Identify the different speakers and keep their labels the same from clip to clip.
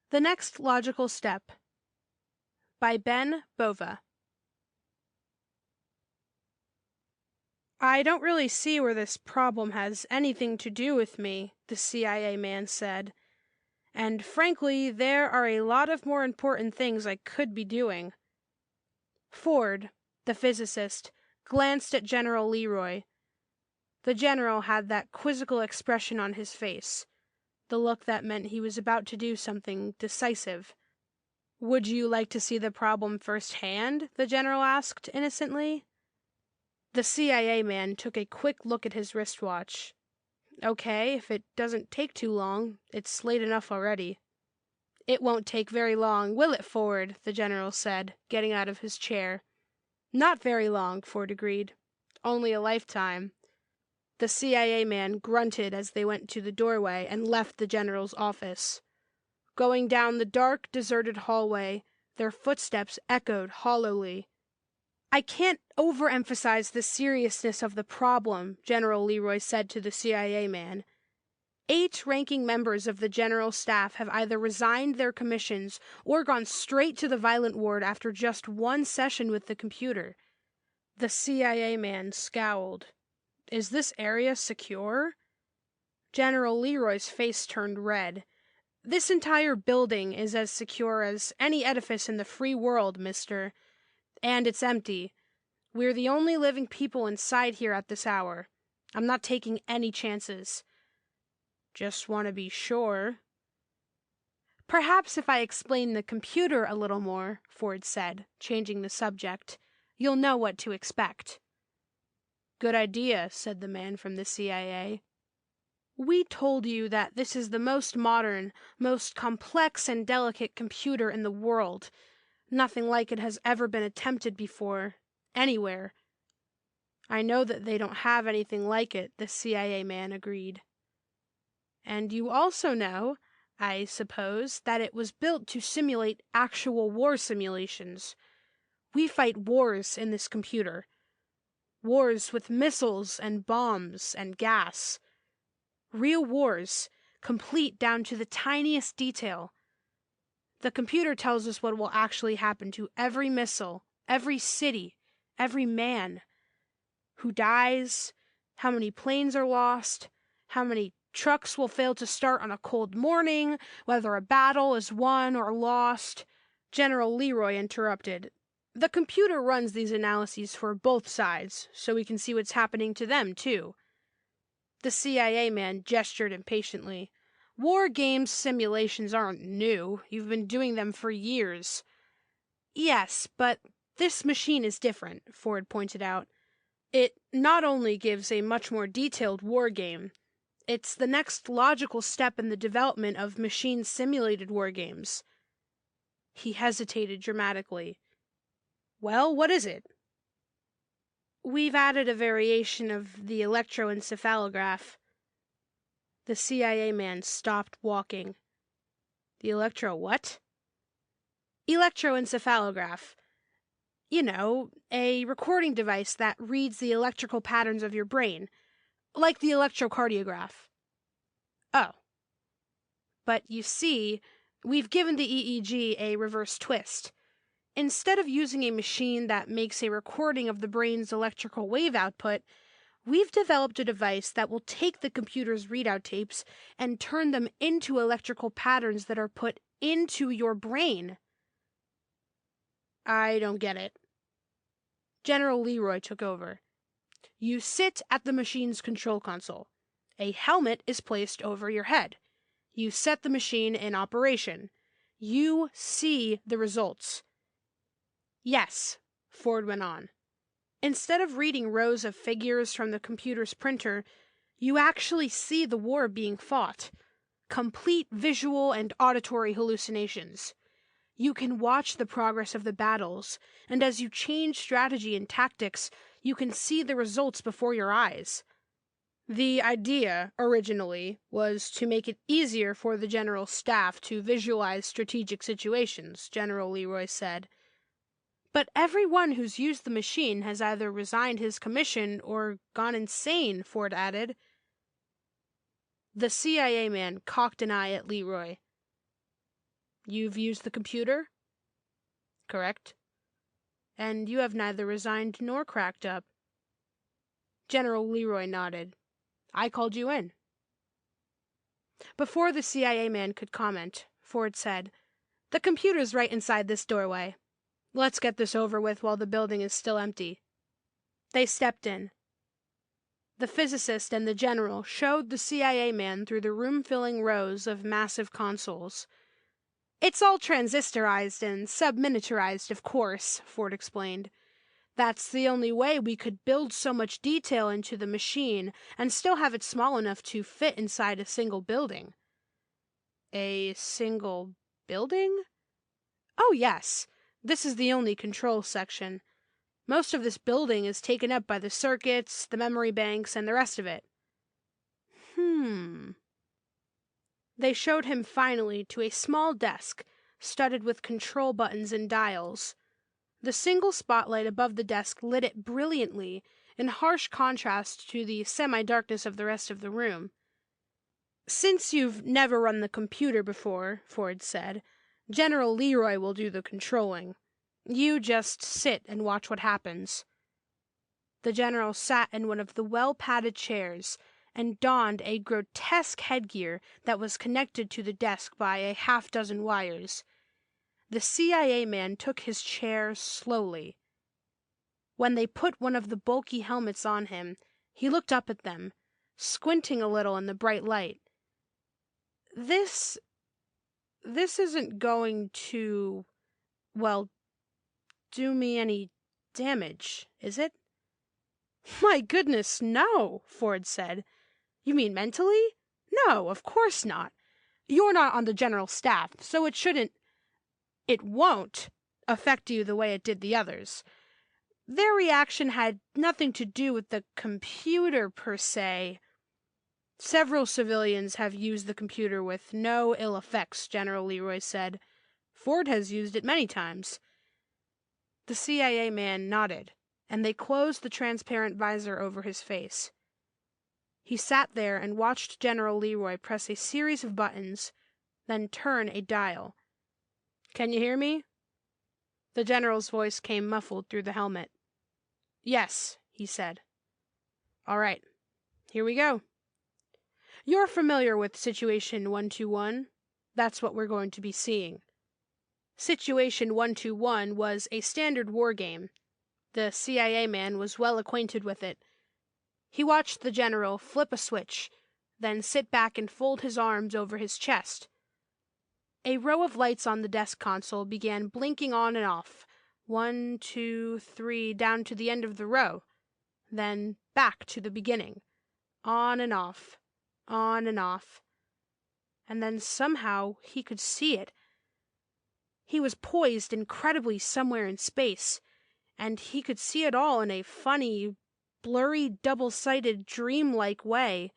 Speaker 1: The Next Logical Step by Bova. I don't really see where this problem has anything to do with me, the CIA man said. And frankly, there are a lot of more important things I could be doing. Ford, the physicist, glanced at General Leroy. The general had that quizzical expression on his face, the look that meant he was about to do something decisive. "Would you like to see the problem firsthand?" the general asked innocently. The CIA man took a quick look at his wristwatch. "Okay, if it doesn't take too long. It's late enough already." "It won't take very long, will it, Ford?" the general said, getting out of his chair. "Not very long," Ford agreed. "Only a lifetime." The CIA man grunted as they went to the doorway and left the general's office. Going down the dark, deserted hallway, their footsteps echoed hollowly. "I can't overemphasize the seriousness of the problem," General Leroy said to the CIA man. 8 ranking members of the general staff have either resigned their commissions or gone straight to the violent ward after just one session with the computer. The CIA man scowled. "Is this area secure?" General Leroy's face turned red. "This entire building is as secure as any edifice in the free world, mister. And it's empty. We're the only living people inside here at this hour. I'm not taking any chances." "Just want to be sure." "Perhaps if I explain the computer a little more," Ford said, changing the subject, "you'll know what to expect." "Good idea," said the man from the CIA. "We told you that this is the most modern, most complex and delicate computer in the world. Nothing like it has ever been attempted before, anywhere." "I know that they don't have anything like it," the CIA man agreed. "And you also know, I suppose, that it was built to simulate actual war simulations. We fight wars in this computer. Wars with missiles and bombs and gas. Real wars, complete down to the tiniest detail. The computer tells us what will actually happen to every missile, every city, every man. Who dies, how many planes are lost, how many trucks will fail to start on a cold morning, whether a battle is won or lost." General Leroy interrupted. "The computer runs these analyses for both sides, so we can see what's happening to them, too." The CIA man gestured impatiently. "War games simulations aren't new. You've been doing them for years." "Yes, but this machine is different," Ford pointed out. "It not only gives a much more detailed war game, it's the next logical step in the development of machine-simulated war games." He hesitated dramatically. "Well, what is it?" "We've added a variation of the electroencephalograph." The CIA man stopped walking. "The what?" "Electroencephalograph. You know, a recording device that reads the electrical patterns of your brain, like the electrocardiograph." "Oh. But you see, we've given the EEG a reverse twist. Instead of using a machine that makes a recording of the brain's electrical wave output, we've developed a device that will take the computer's readout tapes and turn them into electrical patterns that are put into your brain." "I don't get it." General Leroy took over. "You sit at the machine's control console. A helmet is placed over your head. You set the machine in operation. You see the results." "Yes," Ford went on. "Instead of reading rows of figures from the computer's printer, you actually see the war being fought. Complete visual and auditory hallucinations. You can watch the progress of the battles, and as you change strategy and tactics, you can see the results before your eyes." "The idea, originally, was to make it easier for the general staff to visualize strategic situations," General Leroy said. "But everyone who's used the machine has either resigned his commission or gone insane," Ford added. The CIA man cocked an eye at Leroy. You've used the computer? Correct. And you have neither resigned nor cracked up. General Leroy nodded. I called you in. Before the CIA man could comment, Ford said, The computer's right inside this doorway. Let's get this over with while the building is still empty. They stepped in. The physicist and the general showed the CIA man through the room-filling rows of massive consoles. It's all transistorized and sub-miniaturized, of course, Ford explained. That's the only way we could build so much detail into the machine and still have it small enough to fit inside a single building. A single building? Oh, yes. This is the only control section. Most of this building is taken up by the circuits, the memory banks, and the rest of it. They showed him finally to a small desk, studded with control buttons and dials. The single spotlight above the desk lit it brilliantly, in harsh contrast to the semi-darkness of the rest of the room. Since you've never run the computer before, Ford said, General Leroy will do the controlling. You just sit and watch what happens. The general sat in one of the well-padded chairs and donned a grotesque headgear that was connected to the desk by a half-dozen wires. The CIA man took his chair slowly. When they put one of the bulky helmets on him, he looked up at them, squinting a little in the bright light. This isn't going to, well, do me any damage, is it? My goodness, no, Ford said. You mean mentally? No, of course not. You're not on the general staff, so it won't affect you the way it did the others. Their reaction had nothing to do with the computer per se. Several civilians have used the computer with no ill effects, General Leroy said. Ford has used it many times. The CIA man nodded, and they closed the transparent visor over his face. He sat there and watched General Leroy press a series of buttons, then turn a dial. Can you hear me? The general's voice came muffled through the helmet. Yes, he said. All right, here we go. You're familiar with Situation 121. That's what we're going to be seeing. Situation 121 was a standard war game. The CIA man was well acquainted with it. He watched the general flip a switch, then sit back and fold his arms over his chest. A row of lights on the desk console began blinking on and off, 1, 2, 3, down to the end of the row, then back to the beginning, on and off, and then somehow he could see it. He was poised incredibly somewhere in space, and he could see it all in a funny, blurry, double-sided, dream-like way.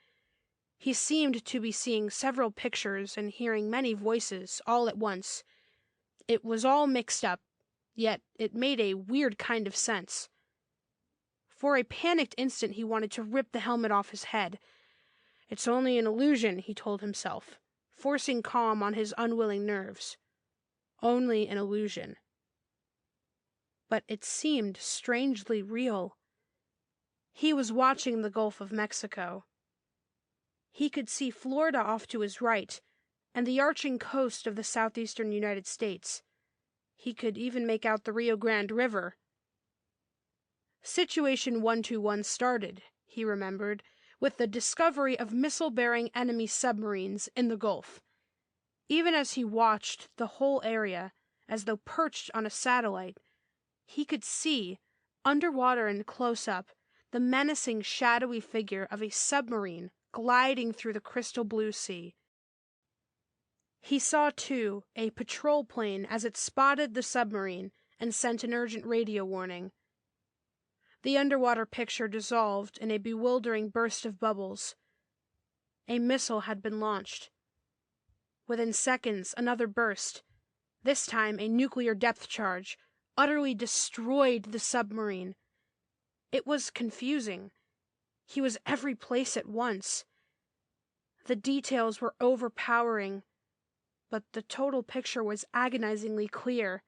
Speaker 1: He seemed to be seeing several pictures and hearing many voices all at once. It was all mixed up, yet it made a weird kind of sense. For a panicked instant he wanted to rip the helmet off his head. It's only an illusion, he told himself, forcing calm on his unwilling nerves. Only an illusion. But it seemed strangely real. He was watching the Gulf of Mexico. He could see Florida off to his right, and the arching coast of the southeastern United States. He could even make out the Rio Grande River. Situation 121 started, he remembered, with the discovery of missile-bearing enemy submarines in the Gulf. Even as he watched the whole area, as though perched on a satellite, he could see, underwater and close up, the menacing shadowy figure of a submarine gliding through the crystal blue sea. He saw, too, a patrol plane as it spotted the submarine and sent an urgent radio warning. The underwater picture dissolved in a bewildering burst of bubbles. A missile had been launched. Within seconds, another burst. This time, a nuclear depth charge utterly destroyed the submarine. It was confusing. He was every place at once. The details were overpowering. but the total picture was agonizingly clear.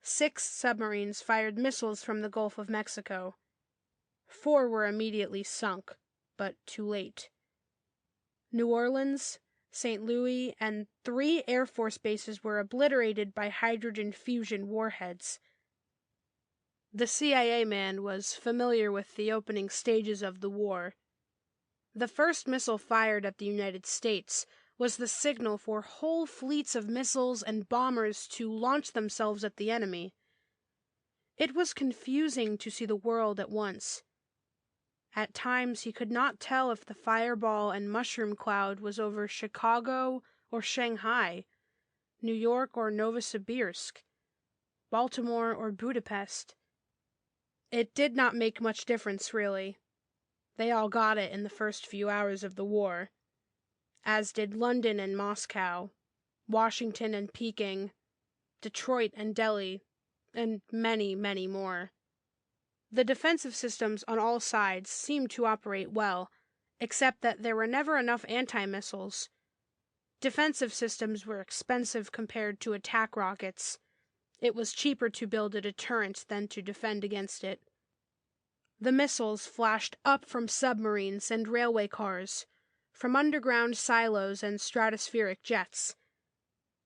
Speaker 1: 6 submarines fired missiles from the Gulf of Mexico. 4 were immediately sunk, but too late. New Orleans, St. Louis, and 3 Air Force bases were obliterated by hydrogen fusion warheads. The CIA man was familiar with the opening stages of the war. The first missile fired at the United States was the signal for whole fleets of missiles and bombers to launch themselves at the enemy. It was confusing to see the world at once. At times he could not tell if the fireball and mushroom cloud was over Chicago or Shanghai, New York or Novosibirsk, Baltimore or Budapest. It did not make much difference, really. They all got it in the first few hours of the war, as did London and Moscow, Washington and Peking, Detroit and Delhi, and many, many more. The defensive systems on all sides seemed to operate well, except that there were never enough anti-missiles. Defensive systems were expensive compared to attack rockets. It was cheaper to build a deterrent than to defend against it. The missiles flashed up from submarines and railway cars, from underground silos and stratospheric jets.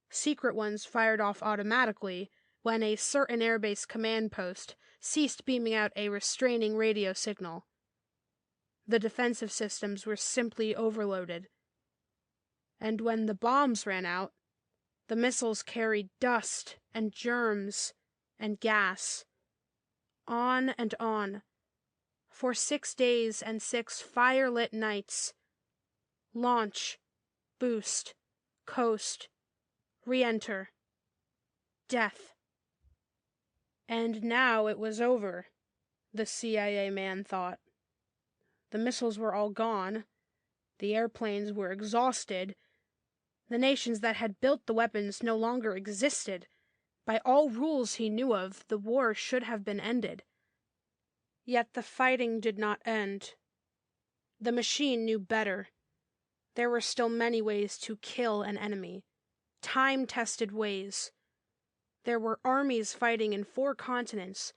Speaker 1: Secret ones fired off automatically when a certain airbase command post ceased beaming out a restraining radio signal. The defensive systems were simply overloaded. And when the bombs ran out, the missiles carried dust and germs and gas. On and on, for 6 days and 6 fire-lit nights. Launch, boost, coast, re-enter. Death. And now it was over, the CIA man thought. The missiles were all gone. The airplanes were exhausted. The nations that had built the weapons no longer existed. By all rules he knew of, the war should have been ended. Yet the fighting did not end. The machine knew better. There were still many ways to kill an enemy. Time-tested ways. There were armies fighting in 4 continents,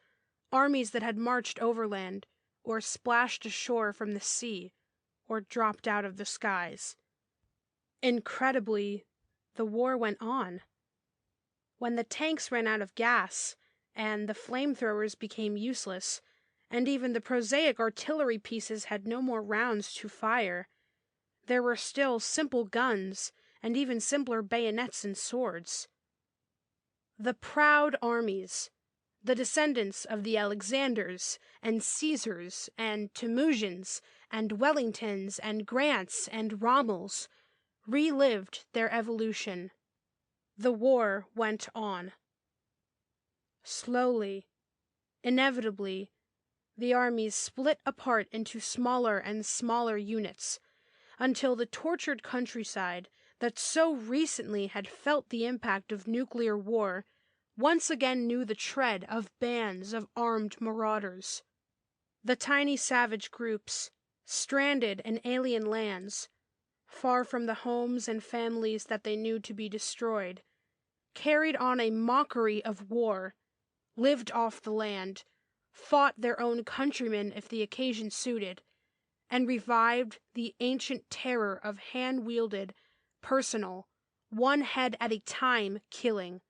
Speaker 1: armies that had marched overland, or splashed ashore from the sea, or dropped out of the skies. Incredibly, the war went on. When the tanks ran out of gas, and the flamethrowers became useless, and even the prosaic artillery pieces had no more rounds to fire, there were still simple guns, and even simpler bayonets and swords. The proud armies, the descendants of the Alexanders, and Caesars, and Temujins, and Wellingtons, and Grants, and Rommels, relived their evolution. The war went on. Slowly, inevitably, the armies split apart into smaller and smaller units, until the tortured countryside that so recently had felt the impact of nuclear war once again knew the tread of bands of armed marauders. The tiny savage groups, stranded in alien lands, far from the homes and families that they knew to be destroyed, carried on a mockery of war, lived off the land, fought their own countrymen if the occasion suited, and revived the ancient terror of hand-wielded, personal, one head at a time killing.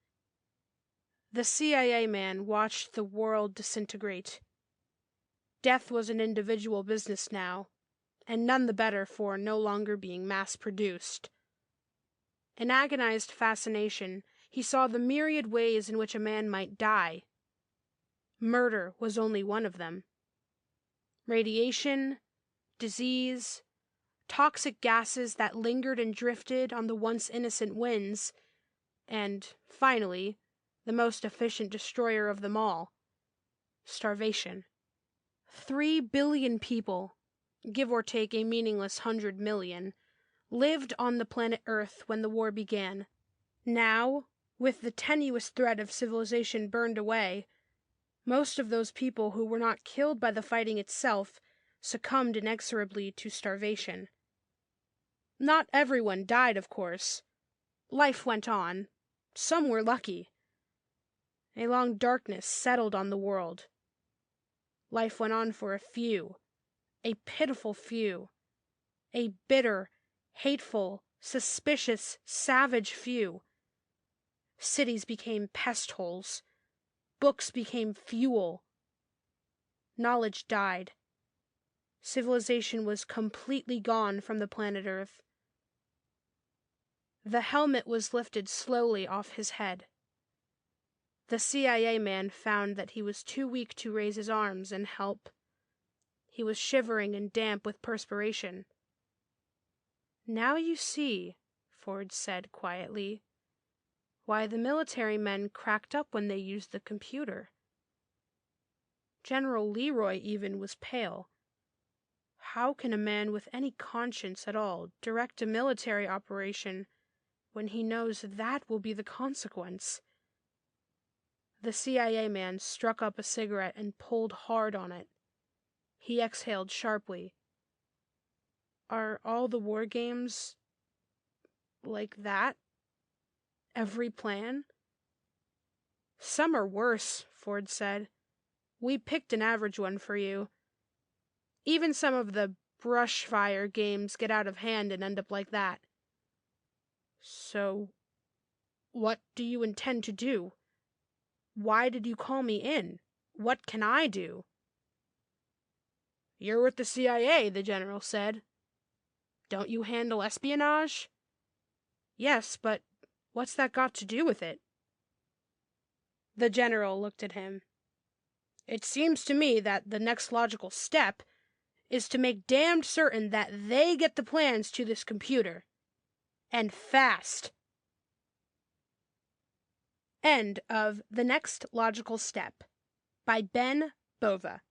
Speaker 1: The CIA man watched the world disintegrate. Death was an individual business now, and none the better for no longer being mass-produced. In agonized fascination, he saw the myriad ways in which a man might die. Murder was only one of them. Radiation, disease, toxic gases that lingered and drifted on the once innocent winds, and, finally, the most efficient destroyer of them all, starvation. 3 billion people, give or take a meaningless 100 million, lived on the planet Earth when the war began. Now, with the tenuous thread of civilization burned away, most of those people who were not killed by the fighting itself succumbed inexorably to starvation. Not everyone died, of course. life went on. Some were lucky. A long darkness settled on the world. Life went on for a few, a pitiful few, a bitter, hateful, suspicious, savage few. Cities became pest holes. Books became fuel. Knowledge died. Civilization was completely gone from the planet Earth. The helmet was lifted slowly off his head. The CIA man found that he was too weak to raise his arms and help. He was shivering and damp with perspiration. "Now you see," Ford said quietly, "why the military men cracked up when they used the computer." General Leroy even was pale. How can a man with any conscience at all direct a military operation when he knows that will be the consequence? The CIA man struck up a cigarette and pulled hard on it. He exhaled sharply. "Are all the war games like that? Every plan?" "Some are worse," Ford said. "We picked an average one for you. Even some of the brush fire games get out of hand and end up like that." "So, what do you intend to do? Why did you call me in? What can I do?" "You're with the CIA," the general said. "Don't you handle espionage?" "Yes, but what's that got to do with it?" The general looked at him. "It seems to me that the next logical step is to make damned certain that they get the plans to this computer. And fast." End of The Next Logical Step by Bova.